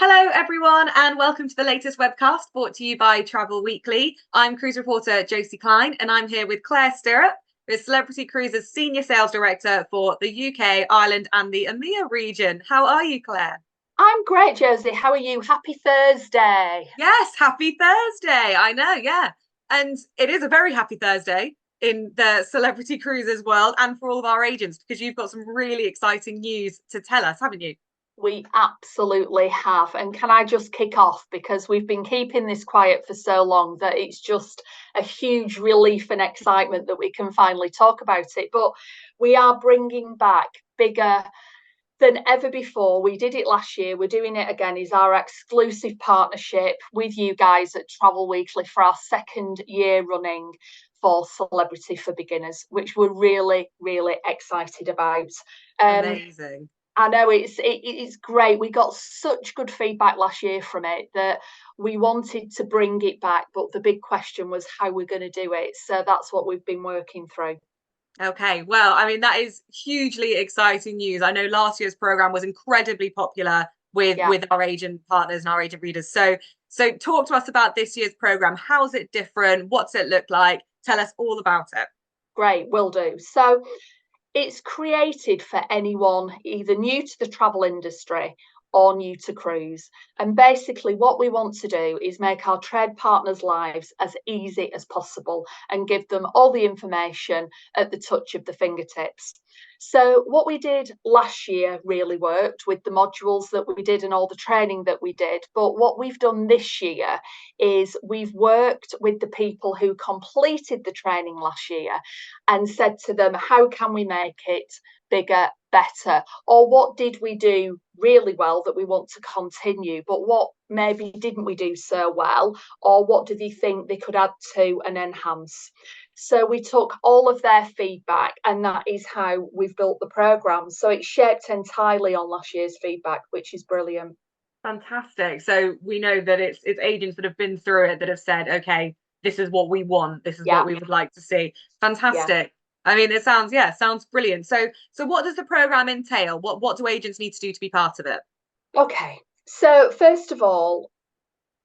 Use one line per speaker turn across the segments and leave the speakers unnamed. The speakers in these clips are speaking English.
Hello, everyone, and welcome to the latest webcast brought to you by Travel Weekly. I'm cruise reporter Josie Klein, and I'm here with Claire Stirrup, who is Celebrity Cruises Senior Sales Director for the UK, Ireland, and the EMEA region. How are you, Claire?
I'm great, Josie. How are you? Happy Thursday.
Yes, happy Thursday. I know, yeah. And it is a very happy Thursday in the Celebrity Cruises world and for all of our agents, because you've got some really exciting news to tell us, haven't you?
We absolutely have. And can I just kick off? Because we've been keeping this quiet for so long that it's just a huge relief and excitement that we can finally talk about it. But we are bringing back bigger than ever before. We did it last year. We're doing it again. Is our exclusive partnership with you guys at Travel Weekly for our second year running for Celebrity for Beginners, which we're really, really excited about.
Amazing.
I know it's great. We got such good feedback last year from it that we wanted to bring it back, but the big question was how we're going to do it. So that's what we've been working through.
Okay, well, I mean, that is hugely exciting news. I know last year's program was incredibly popular with
Yeah.
our agent partners and our agent readers. So talk to us about this year's program. How's it different? What's it look like? Tell us all about it.
Great, will do. So it's created for anyone either new to the travel industry or new to cruise. And basically, what we want to do is make our trade partners' lives as easy as possible and give them all the information at the touch of the fingertips. So, what we did last year really worked with the modules that we did and all the training that we did. But what we've done this year is we've worked with the people who completed the training last year and said to them, how can we make it bigger, better? Or what did we do really well that we want to continue, but what maybe didn't we do so well? Or what do they think they could add to and enhance? So we took all of their feedback, and that is how we've built the program. So it's shaped entirely on last year's feedback, which is brilliant.
Fantastic. So we know that it's agents that have been through it that have said, okay, this is what we want. This is what
Yeah,
we would like to see.
yeah.
Fantastic. I mean, it sounds brilliant. So what does the program entail? What do agents need to do to be part of it?
Okay. So first of all,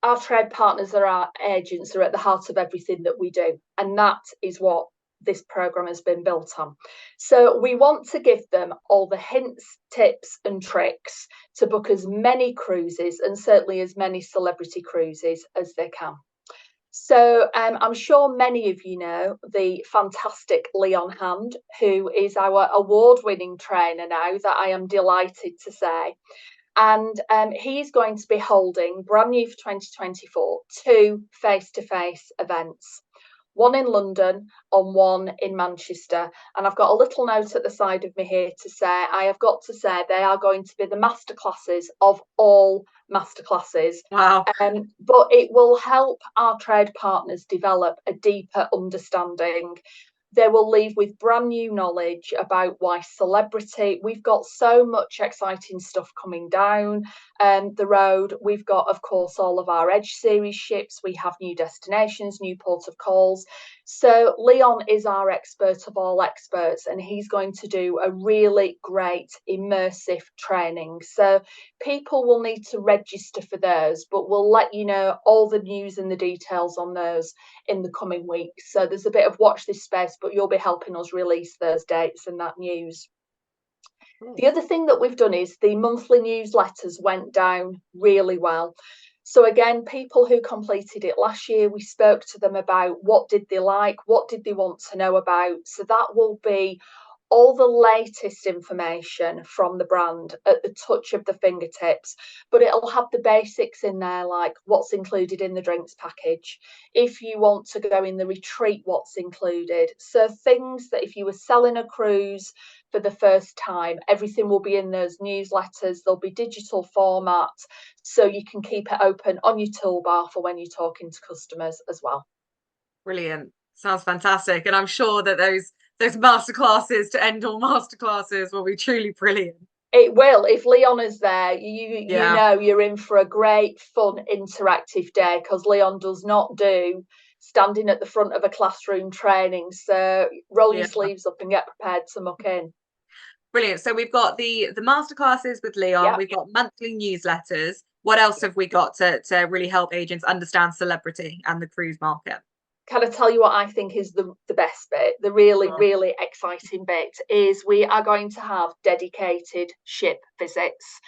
our trade partners are our agents are at the heart of everything that we do, and that is what this program has been built on. So we want to give them all the hints, tips and tricks to book as many cruises and certainly as many celebrity cruises as they can. So I'm sure many of you know the fantastic Leon Hand, who is our award-winning trainer now, that I am delighted to say. And he's going to be holding, brand new for 2024, two face-to-face events, one in London and one in Manchester. And I've got a little note at the side of me here to say, I have got to say they are going to be the masterclasses of all masterclasses.
Wow.
But it will help our trade partners develop a deeper understanding. They will leave with brand new knowledge about why celebrity. We've got so much exciting stuff coming down the road. We've got, of course, all of our Edge series ships. We have new destinations, new port of calls. So Leon is our expert of all experts, and he's going to do a really great immersive training. So people will need to register for those, but we'll let you know all the news and the details on those in the coming weeks. So there's a bit of watch this space, but you'll be helping us release those dates and that news.
Cool.
The other thing that we've done is the monthly newsletters went down really well. So again, people who completed it last year, we spoke to them about what did they like, what did they want to know about. So that will be all the latest information from the brand at the touch of the fingertips, but it'll have the basics in there, like what's included in the drinks package. If you want to go in the retreat, what's included. So things that if you were selling a cruise for the first time, everything will be in those newsletters. There'll be digital format, so you can keep it open on your toolbar for when you're talking to customers as well.
Brilliant. Sounds fantastic. And I'm sure that those masterclasses to end all masterclasses will be truly brilliant.
It will. If Leon is there, you
Yeah.
know you're in for a great, fun, interactive day, because Leon does not do standing at the front of a classroom training. So roll your
Yeah.
sleeves up and get prepared to muck in.
Brilliant. So we've got the masterclasses with Leon,
Yeah,
we've got monthly newsletters. what else have we got to really help agents understand celebrity and the cruise market?
Can I tell you what I think is the best bit? The really,
Sure.
really exciting bit is we are going to have dedicated ship visits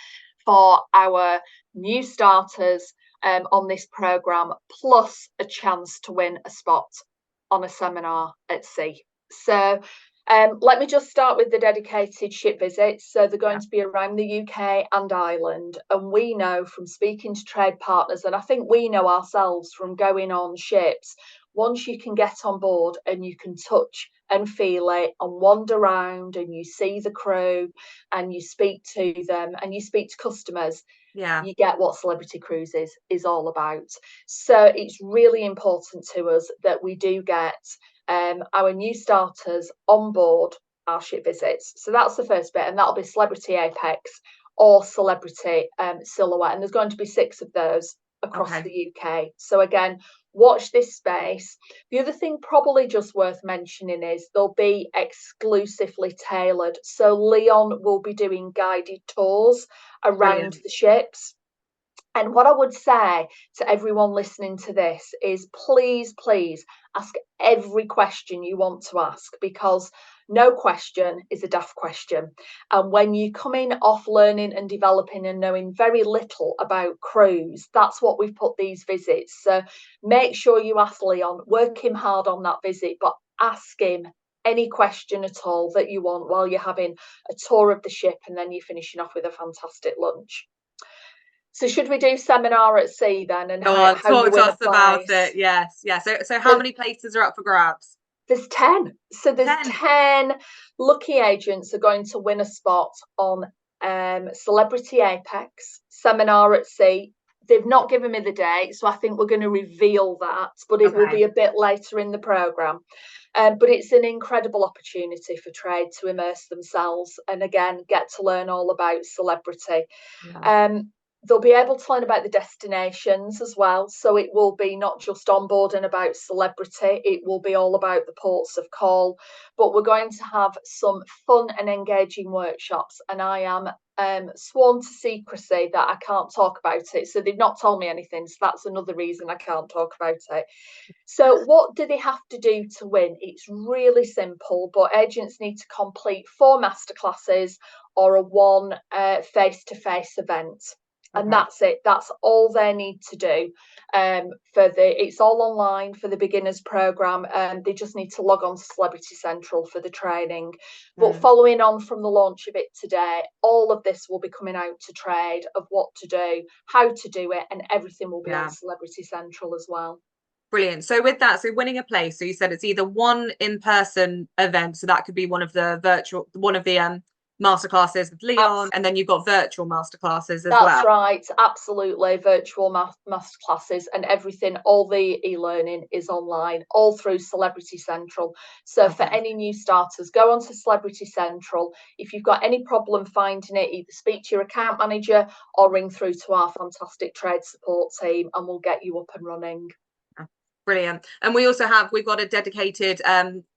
for our new starters on this programme, plus a chance to win a spot on a seminar at sea. So let me just start with the dedicated ship visits. So they're going to be around the UK and Ireland. And we know from speaking to trade partners, and I think we know ourselves from going on ships, once you can get on board and you can touch and feel it and wander around and you see the crew and you speak to them and you speak to customers, you get what Celebrity Cruises is all about. So it's really important to us that we do get our new starters on board our ship visits. So that's the first bit, and that'll be Celebrity Apex or Celebrity Silhouette, and there's going to be 6 of those across the UK. So again, watch this space. The other thing probably just worth mentioning is they'll be exclusively tailored. So Leon will be doing guided tours around the ships. And what I would say to everyone listening to this is please, please ask every question you want to ask, because no question is a daft question. And when you come in off learning and developing and knowing very little about cruise, that's what we've put these visits. So make sure you ask Leon, work him hard on that visit, but ask him any question at all that you want while you're having a tour of the ship and then you're finishing off with a fantastic lunch. So should we do seminar at sea then, and how you win a place?
About it. Yes. So how many places are up for grabs?
There's 10. So there's 10 lucky agents are going to win a spot on Celebrity Apex, seminar at sea. They've not given me the date, so I think we're going to reveal that, but it will be a bit later in the programme. But it's an incredible opportunity for trade to immerse themselves and again get to learn all about celebrity. They'll be able to learn about the destinations as well. So it will be not just on board and about celebrity, it will be all about the ports of call. But we're going to have some fun and engaging workshops, and I am sworn to secrecy that I can't talk about it. So they've not told me anything. So that's another reason I can't talk about it. So what do they have to do to win? It's really simple, but agents need to complete 4 masterclasses or a 1 face-to-face event. And that's it. That's all they need to do. It's all online for the beginners program. They just need to log on to Celebrity Central for the training. But following on from the launch of it today, all of this will be coming out to trade of what to do, how to do it, and everything will be on Celebrity Central as well.
Brilliant. So with that, so winning a place, so you said it's either one in-person event, so that could be one of the masterclasses with Leon, and then you've got virtual masterclasses as well.
That's right, absolutely. Virtual masterclasses and everything, all the e-learning is online, all through Celebrity Central. So for any new starters, go onto Celebrity Central. If you've got any problem finding it, either speak to your account manager or ring through to our fantastic trade support team and we'll get you up and running.
Brilliant. And we've got a dedicated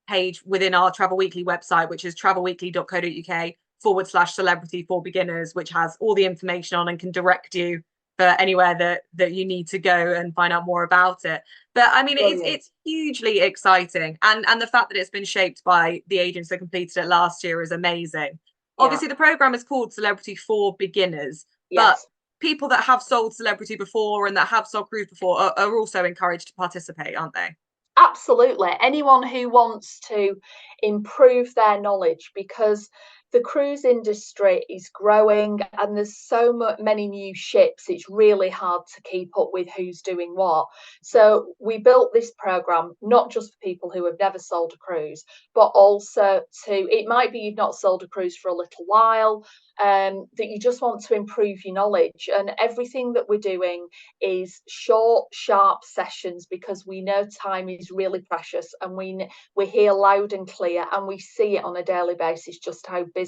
page within our Travel Weekly website, which is travelweekly.co.uk/celebrity for beginners, which has all the information on and can direct you for anywhere that you need to go and find out more about it. But I mean, it's hugely exciting, and the fact that it's been shaped by the agents that completed it last year is amazing. Obviously the program is called Celebrity for Beginners, but people that have sold celebrity before and that have sold cruise before are also encouraged to participate, aren't they?
Absolutely. Anyone who wants to improve their knowledge, because the cruise industry is growing and there's so many new ships, it's really hard to keep up with who's doing what. So we built this program not just for people who have never sold a cruise, but also it might be you've not sold a cruise for a little while, that you just want to improve your knowledge. And everything that we're doing is short, sharp sessions, because we know time is really precious, and we hear loud and clear, and we see it on a daily basis just how busy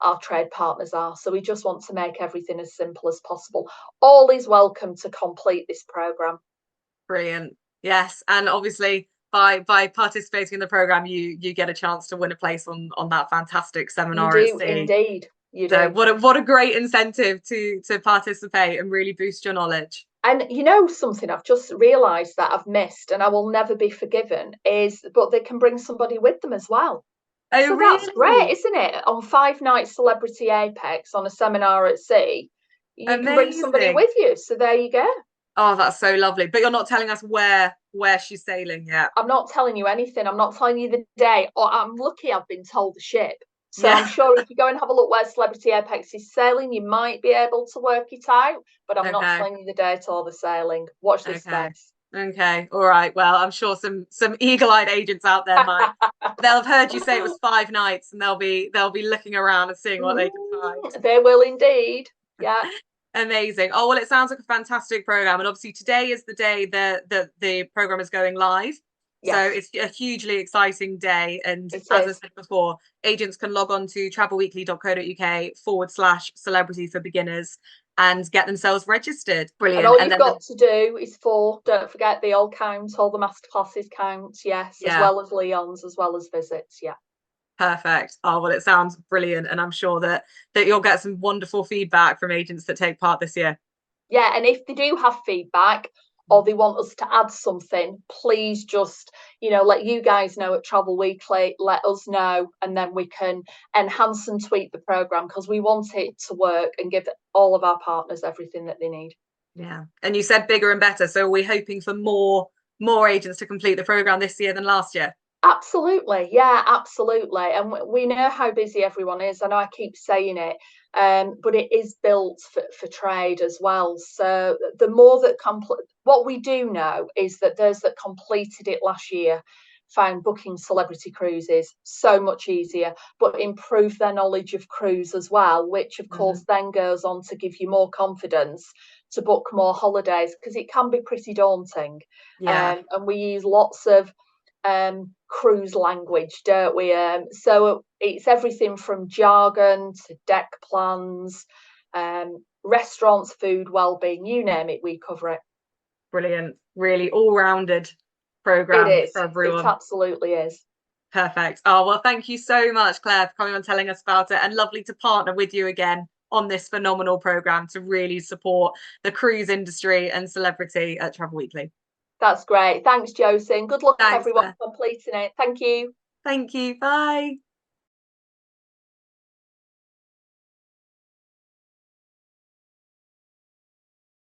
our trade partners are. So we just want to make everything as simple as possible. All is welcome to complete this program.
Brilliant. Yes, and obviously by participating in the program, you get a chance to win a place on that fantastic seminar.
You do indeed. You
So
do.
what a great incentive to participate and really boost your knowledge.
And you know something I've just realised that I've missed and I will never be forgiven is, but they can bring somebody with them as well.
Oh,
So that's great,
really?
isn't it? On 5 nights Celebrity Apex on a seminar at sea, you can bring somebody
Amazing.
with you. So there you go.
Oh, that's so lovely. But you're not telling us where she's sailing yet.
I'm not telling you anything. I'm not telling you the day. Or I'm lucky I've been told the ship. So
Yeah.
I'm sure if you go and have a look where Celebrity Apex is sailing, you might be able to work it out. But I'm not
Okay.
telling you the date or the sailing. Watch this
Okay.
space.
Okay. All right. Well, I'm sure some eagle-eyed agents out there might they'll have heard you say it was 5 nights and they'll be looking around and seeing what they can find.
They will indeed. Yeah.
Amazing. Oh, well, it sounds like a fantastic program. And obviously today is the day that the program is going live. So
Yes,
it's a hugely exciting day. And
it
as I
is.
said before, agents can log on to travelweekly.co.uk/celebrity for beginners and get themselves registered.
And
Brilliant.
all
And
you've
then
got to do is don't forget they all count, all the masterclasses count, yes, as
yeah,
well as Leon's, as well as visits, yeah.
perfect. Oh, well, it sounds brilliant. And I'm sure that you'll get some wonderful feedback from agents that take part this year.
Yeah, and if they do have feedback or they want us to add something, please just, let you guys know at Travel Weekly, let us know, and then we can enhance and tweak the programme because we want it to work and give all of our partners everything that they need.
Yeah. And you said bigger and better. So are we hoping for more agents to complete the program this year than last year?
Absolutely, yeah, absolutely. And we know how busy everyone is. I know I keep saying it, but it is built for trade as well. So the more that what we do know is that those that completed it last year found booking celebrity cruises so much easier, but improved their knowledge of cruise as well, which of
Mhm.
course then goes on to give you more confidence to book more holidays because it can be pretty daunting.
Yeah.
And we use lots of cruise language, don't we? So it's everything from jargon to deck plans, restaurants, food, well-being, you name it, we cover it.
Brilliant. Really all-rounded
It
program
is.
for
It
everyone.
absolutely is.
Perfect. Oh, well, thank you so much, Claire, for coming on telling us about it, and lovely to partner with you again on this phenomenal program to really support the cruise industry and celebrity at Travel Weekly.
That's great. Thanks, Josie. And good luck,
Thanks,
everyone,
Claire.
completing it. Thank you.
Thank you. Bye.